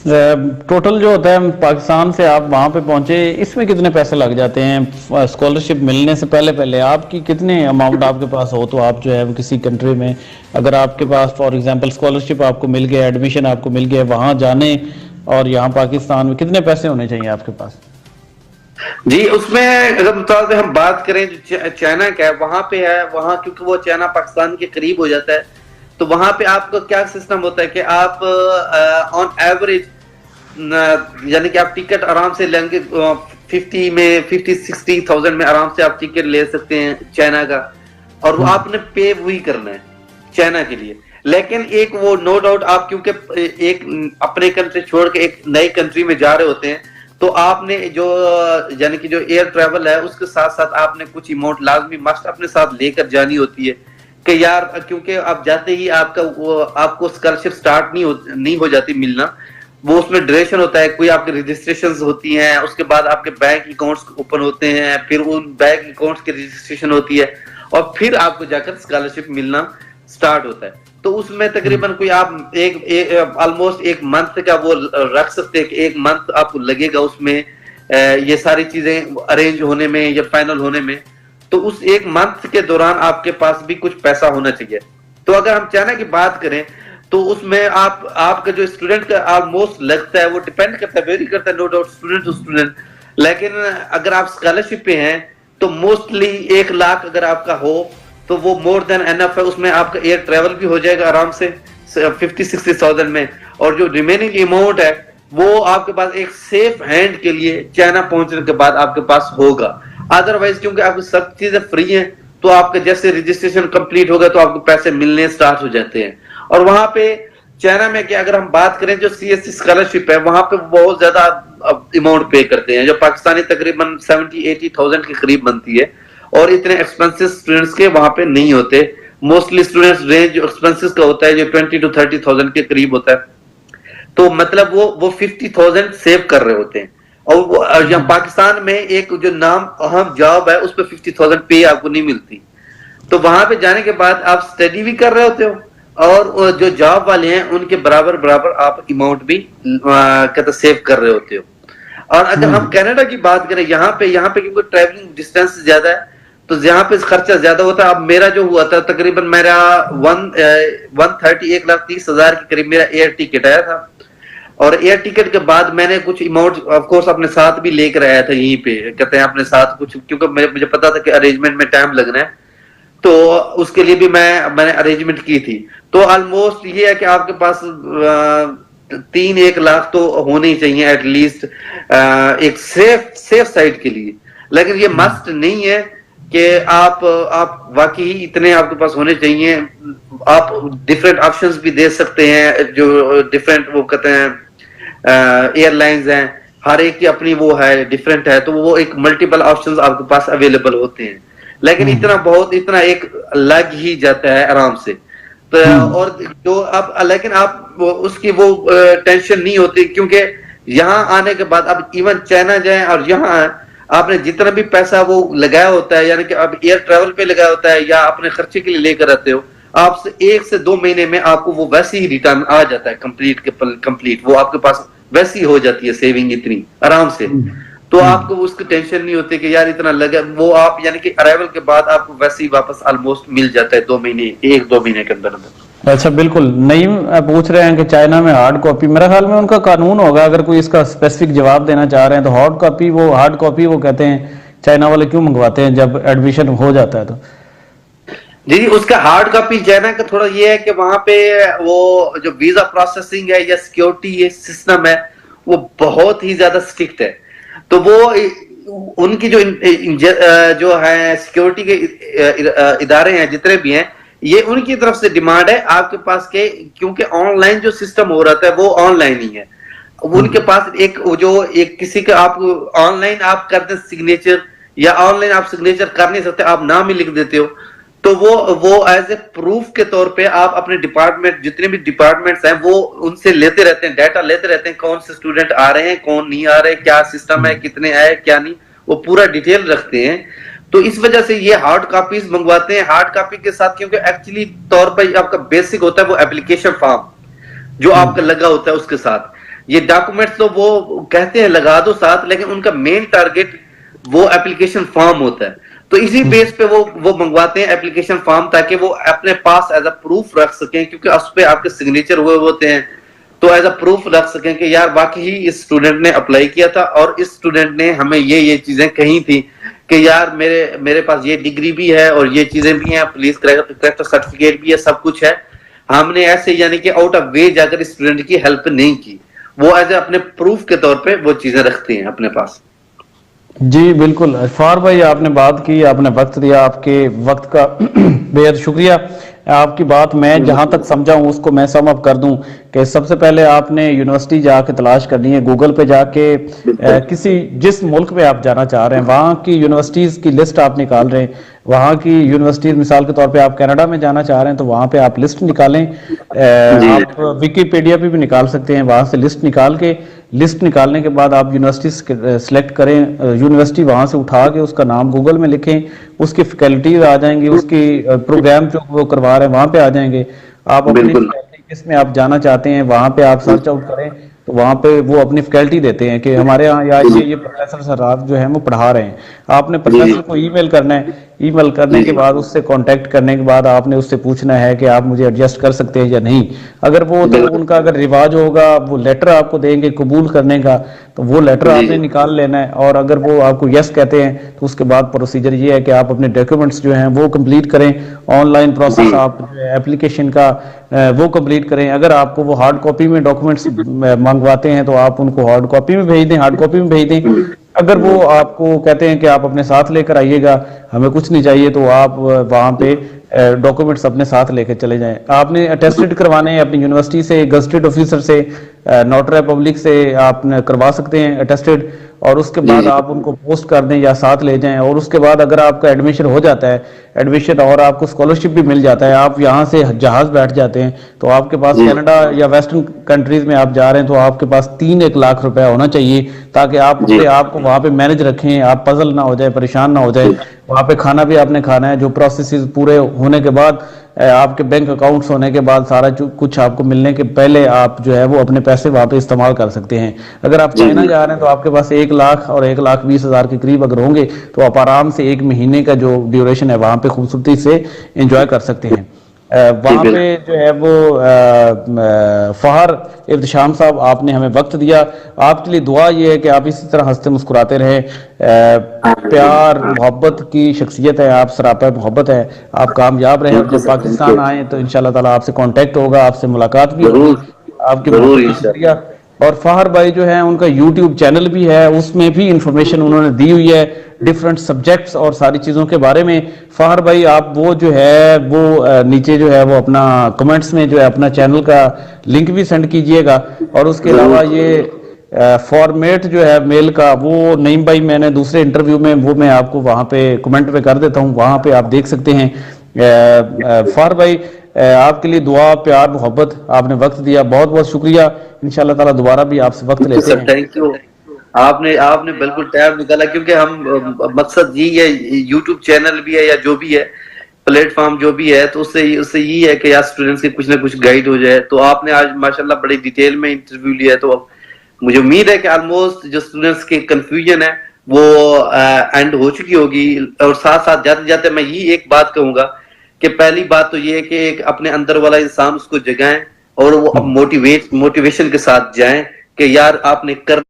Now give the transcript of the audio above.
Total जो होता है पाकिस्तान से आप वहां पे पहुंचे, इसमें कितने पैसे लग जाते हैं स्कॉलरशिप मिलने से पहले? पहले आपकी कितने अमाउंट आपके पास हो तो आप जो है किसी कंट्री में, अगर आपके पास फॉर एग्जांपल स्कॉलरशिप आपको मिल गया, एडमिशन आपको मिल गया, वहां जाने और यहाँ पाकिस्तान में कितने पैसे होने चाहिए आपके पास? जी, उसमें अगर मिसाल से हम बात करें जो चाइना का है, वहां पे है, वहां क्योंकि वो चाइना पाकिस्तान के करीब हो जाता है, तो वहां पे आपका क्या सिस्टम होता है कि आप ऑन एवरेज यानी कि आप टिकट आराम से लेंगे 50-60,000 में आराम से आप टिकट ले सकते हैं चाइना का, और वो आपने पे वही करना है चाइना के लिए। लेकिन एक वो नो डाउट आप क्योंकि एक अपने कंट्री छोड़ के एक नई कंट्री में जा रहे होते हैं, तो आपने जो यानी कि जो एयर ट्रैवल है उसके साथ साथ आपने कुछ अमाउंट लाजमी मस्ट अपने साथ लेकर जानी होती है कि यार, क्योंकि आप जाते ही आपको स्कॉलरशिप स्टार्ट नहीं हो जाती मिलना, वो उसमें ड्यूरेशन होता है, कोई आपके रजिस्ट्रेशंस होती हैं, उसके बाद आपके बैंक अकाउंट्स ओपन होते हैं, फिर उन बैंक अकाउंट्स की रजिस्ट्रेशन होती है, और फिर आपको जाकर स्कॉलरशिप मिलना स्टार्ट होता है। तो उसमें तकरीबन कोई आप ऑलमोस्ट एक मंथ का वो रख सकते हैं कि एक मंथ आपको लगेगा उसमें ये सारी चीजें अरेंज होने में या फाइनल होने में। तो उस एक मंथ के दौरान आपके पास भी कुछ पैसा होना चाहिए। तो अगर हम चाइना की बात करें तो उसमें आपका जो स्टूडेंट का ऑलमोस्ट लगता है, वो डिपेंड करता है, वेरी करता है no doubt student to student. लेकिन अगर आप स्कॉलरशिप पे हैं तो मोस्टली 1 लाख अगर आपका हो तो वो मोर देन एनफ है। उसमें आपका एयर ट्रेवल भी हो जाएगा आराम से 50-60,000 में, और जो रिमेनिंग अमाउंट है वो आपके पास एक सेफ हैंड के लिए चाइना पहुंचने के बाद आपके पास होगा। अदरवाइज क्योंकि आपकी सब चीजें फ्री हैं, तो आपके जैसे रजिस्ट्रेशन कंप्लीट होगा तो आपको पैसे मिलने स्टार्ट हो जाते हैं। और वहां पे चाइना में क्या, अगर हम बात करें जो सीएससी स्कॉलरशिप है, वहां पे बहुत ज्यादा अमाउंट पे करते हैं, जो पाकिस्तानी तकरीबन 70-80,000 के करीब बनती है, और इतने एक्सपेंसिव स्टूडेंट्स के वहां पे नहीं होते। मोस्टली स्टूडेंट्स रेंज एक्सपेंसिव का होता है जो 20-30,000 के करीब होता है। तो मतलब वो 50,000 सेव कर रहे होते हैं। और यहाँ पाकिस्तान में एक जो नाम अहम जॉब है उस पर 50,000 पे आपको नहीं मिलती। तो वहां पे जाने के बाद आप स्टडी भी कर रहे होते हो, और जो जॉब वाले हैं उनके बराबर बराबर आप अमाउंट भी कहते सेव कर रहे होते हो। और अगर हम कनाडा की बात करें, यहाँ पे क्योंकि ट्रैवलिंग डिस्टेंस ज्यादा है तो यहाँ पे खर्चा ज्यादा होता है। अब मेरा जो हुआ था तकरीबन मेरा 1,30,00,000 के करीब मेरा एयर टिकट आया था, और एयर टिकट के बाद मैंने कुछ अमाउंट ऑफ कोर्स अपने साथ भी लेकर आया था यहीं पे, कहते हैं अपने साथ कुछ, क्योंकि मुझे पता था कि अरेंजमेंट में टाइम लगना है, तो उसके लिए भी मैंने अरेंजमेंट की थी। तो ऑलमोस्ट ये है कि आपके पास 3-1 लाख तो होने ही चाहिए एटलीस्ट एक सेफ साइड के लिए। लेकिन ये मस्ट नहीं है कि आप वाकई इतने आपके पास होने चाहिए। आप डिफरेंट ऑप्शंस भी दे सकते हैं, जो डिफरेंट वो कहते हैं एयरलाइंस हैं, हर एक की अपनी वो है डिफरेंट है, तो वो एक मल्टीपल ऑप्शंस आपके पास अवेलेबल होते हैं। लेकिन इतना एक लग ही जाता है आराम से। तो और जो अब लेकिन आप उसकी वो टेंशन नहीं होती, क्योंकि यहाँ आने के बाद अब इवन चाइना जाए और यहाँ आपने जितना भी पैसा वो लगाया होता है, यानी कि अब एयर ट्रेवल पे लगाया होता है या अपने खर्चे के लिए लेकर आते हो, आपसे 1 से 2 महीने में आपको वो वैसे ही रिटर्न आ जाता है कंप्लीट वो आपके पास वैसी हो जाती है सेविंग इतनी आराम से। तो आपको उसकी टेंशन नहीं होती कि यार इतना लगा, वो आप यानी कि अराइवल के बाद आपको वैसे ही वापस ऑलमोस्ट मिल जाता है 1-2 महीने के अंदर अंदर। अच्छा, बिल्कुल। नहीं पूछ रहे हैं कि चाइना में हार्ड कॉपी, मेरा ख्याल में उनका कानून होगा, अगर कोई इसका स्पेसिफिक जवाब देना चाह रहे हैं तो हार्ड कॉपी वो कहते हैं चाइना वाले क्यों मंगवाते हैं जब एडमिशन हो जाता है तो? जी, उसका हार्ड कॉपी चाइना का थोड़ा ये है कि वहां पे वो जो वीजा प्रोसेसिंग है या सिक्योरिटी सिस्टम है वो बहुत ही ज्यादा स्ट्रिक्ट है। तो वो उनकी जो है सिक्योरिटी के इदारे हैं जितने भी हैं, ये उनकी तरफ से डिमांड है आपके पास के, क्योंकि ऑनलाइन जो सिस्टम हो रहा था वो ऑनलाइन ही है। उनके पास एक किसी का आप ऑनलाइन आप करते सिग्नेचर, या ऑनलाइन आप सिग्नेचर कर नहीं सकते, आप नाम ही लिख देते हो, तो वो एज ए प्रूफ के तौर पे आप अपने डिपार्टमेंट जितने भी डिपार्टमेंट्स हैं वो उनसे लेते रहते हैं, डाटा लेते रहते हैं, कौन से स्टूडेंट आ रहे हैं कौन नहीं आ रहे, क्या सिस्टम है, कितने आए क्या नहीं, वो पूरा डिटेल रखते हैं। तो इस वजह से ये हार्ड कॉपीज मंगवाते हैं। हार्ड कॉपी के साथ क्योंकि एक्चुअली तौर पर आपका बेसिक होता है वो एप्लीकेशन फॉर्म जो आपका लगा होता है उसके साथ, ये डॉक्यूमेंट्स तो वो कहते हैं लगा दो साथ, लेकिन उनका मेन टारगेट वो एप्लीकेशन फॉर्म होता है। तो इसी बेस पे वो मंगवाते हैं एप्लीकेशन फॉर्म, ताकि वो अपने पास एज अ प्रूफ रख सकें, क्योंकि उस पे आपके सिग्नेचर हुए होते हैं, तो एज अ प्रूफ रख सकें कि यार वाकई इस स्टूडेंट ने अप्लाई किया था और इस स्टूडेंट ने हमें ये चीजें कही थी कि यार मेरे पास ये डिग्री भी है और ये चीजें भी हैं, पुलिस करेक्टर सर्टिफिकेट भी है, सब कुछ है। हमने ऐसे यानी कि आउट ऑफ वे जाकर स्टूडेंट की हेल्प नहीं की, वो एज अपने प्रूफ के तौर पे वो चीजें रखते हैं अपने पास। जी बिल्कुल फार भाई, आपने बात की, आपने वक्त दिया, आपके वक्त का बेहद शुक्रिया। आपकी बात मैं जहां तक समझा हूं उसको मैं सम अप कर दूं कि सबसे पहले आपने यूनिवर्सिटी जाके तलाश करनी है, गूगल पे जाके किसी जिस मुल्क में आप जाना चाह रहे हैं वहां की यूनिवर्सिटीज की लिस्ट आप निकाल रहे हैं, वहां की यूनिवर्सिटीज, मिसाल के तौर पे आप कनाडा में जाना चाह रहे हैं तो वहां पे आप लिस्ट निकालें। आप विकीपीडिया पे भी निकाल सकते हैं, वहां से लिस्ट निकाल के, लिस्ट निकालने के बाद आप यूनिवर्सिटी सिलेक्ट करें, यूनिवर्सिटी वहां से उठा के उसका नाम गूगल में लिखें, उसकी फैकल्टीज आ जाएंगी, उसकी प्रोग्राम जो वो करवा रहे हैं वहां पे आ जाएंगे। आप अपनी फैकल्टी किस में आप जाना चाहते हैं वहां पे आप सर्च आउट करें, तो वहां पे वो अपनी फैकल्टी देते हैं कि हमारे यहाँ या ये प्रोफेसर सराफ जो है वो पढ़ा रहे हैं। आपने प्रोफेसर को ईमेल करना है, ईमेल करने के बाद उससे कांटेक्ट करने के बाद आपने उससे पूछना है कि आप मुझे एडजस्ट कर सकते हैं या नहीं। अगर वो तो उनका अगर रिवाज होगा वो लेटर आपको देंगे कबूल करने का, तो वो लेटर आपने निकाल लेना है, और अगर वो आपको यस कहते हैं तो उसके बाद प्रोसीजर ये है कि आप अपने डॉक्यूमेंट्स जो हैं वो कंप्लीट करें, ऑनलाइन प्रोसेस आप एप्लीकेशन का वो कंप्लीट करें। अगर आपको वो हार्ड कॉपी में डॉक्यूमेंट्स मंगवाते हैं तो आप उनको हार्ड कॉपी में भेज दें, हार्ड कॉपी में भेज दें। अगर वो आपको कहते हैं कि आप अपने साथ लेकर आइएगा, हमें कुछ नहीं चाहिए, तो आप वहां पे डॉक्यूमेंट्स अपने साथ लेकर चले जाएं। आपने अटेस्टेड करवाने हैं अपनी यूनिवर्सिटी से, गजटेड ऑफिसर से, नोटरी पब्लिक से आप करवा सकते हैं अटेस्टेड, और उसके बाद आप उनको पोस्ट कर दें या साथ ले जाएं। और उसके बाद अगर आपका एडमिशन हो जाता है, एडमिशन और आपको स्कॉलरशिप भी मिल जाता है, आप यहाँ से जहाज बैठ जाते हैं, तो आपके पास कनाडा या वेस्टर्न कंट्रीज में आप जा रहे हैं तो आपके पास 3-1 लाख रुपया होना चाहिए, ताकि आप अपने आप को वहां पे मैनेज रखें, आप पजल ना हो जाए, परेशान ना हो जाए। वहां पे खाना भी आपने खाना है, जो प्रोसेस पूरे होने के बाद, आपके बैंक अकाउंट्स होने के बाद, सारा कुछ आपको मिलने के पहले आप जो है वो अपने पैसे वहां पे इस्तेमाल कर सकते हैं। अगर आप चाइना जा रहे हैं तो आपके पास 1 लाख और 1,20,000 के करीब अगर होंगे तो आप आराम से 1 महीने का जो ड्यूरेशन है वहां पे खूबसूरती से एंजॉय कर सकते हैं। वहां पे जो है वो फहर इब्तिशाम साहब, आपने हमें वक्त दिया, आपके लिए दुआ ये है कि आप इसी तरह हंसते मुस्कुराते रहें। प्यार मोहब्बत की शख्सियत है, आप सरापा मोहब्बत है, आप कामयाब रहें, और जब पाकिस्तान आए तो इंशाल्लाह ताला आपसे कांटेक्ट होगा, आपसे मुलाकात भी होगी। आपकी बहुत शुक्रिया। और फहर भाई जो है उनका यूट्यूब चैनल भी है, उसमें भी इंफॉर्मेशन उन्होंने दी हुई है डिफरेंट सब्जेक्ट्स और सारी चीज़ों के बारे में। फहर भाई आप वो जो है वो नीचे जो है वो अपना कमेंट्स में जो है अपना चैनल का लिंक भी सेंड कीजिएगा। और उसके अलावा ये फॉर्मेट जो है मेल का, वो नईम भाई मैंने दूसरे इंटरव्यू में वो मैं आपको वहाँ पे कमेंट पे कर देता हूँ, वहाँ पे आप देख सकते हैं। फहर भाई आपके लिए दुआ, प्यार, मोहब्बत, आपने वक्त दिया, बहुत बहुत शुक्रिया। इंशाल्लाह ताला दोबारा भी आपसे वक्त लेते हैं। थैंक यू, आपने बिल्कुल टाइम निकाला, क्योंकि हम मकसद यही है, यूट्यूब चैनल भी है या जो भी है प्लेटफॉर्म जो भी है, तो उससे यही है कि यार स्टूडेंट्स के कुछ ना कुछ गाइड हो जाए। तो आपने आज माशाल्लाह बड़ी डिटेल में इंटरव्यू लिया है, तो मुझे उम्मीद है कि ऑलमोस्ट जो स्टूडेंट्स के कंफ्यूजन है वो एंड हो चुकी होगी। और साथ साथ जाते जाते मैं यही एक बात कहूंगा कि पहली बात तो ये है कि एक अपने अंदर वाला इंसान उसको जगाएं और वो मोटिवेशन के साथ जाएं कि यार आपने कर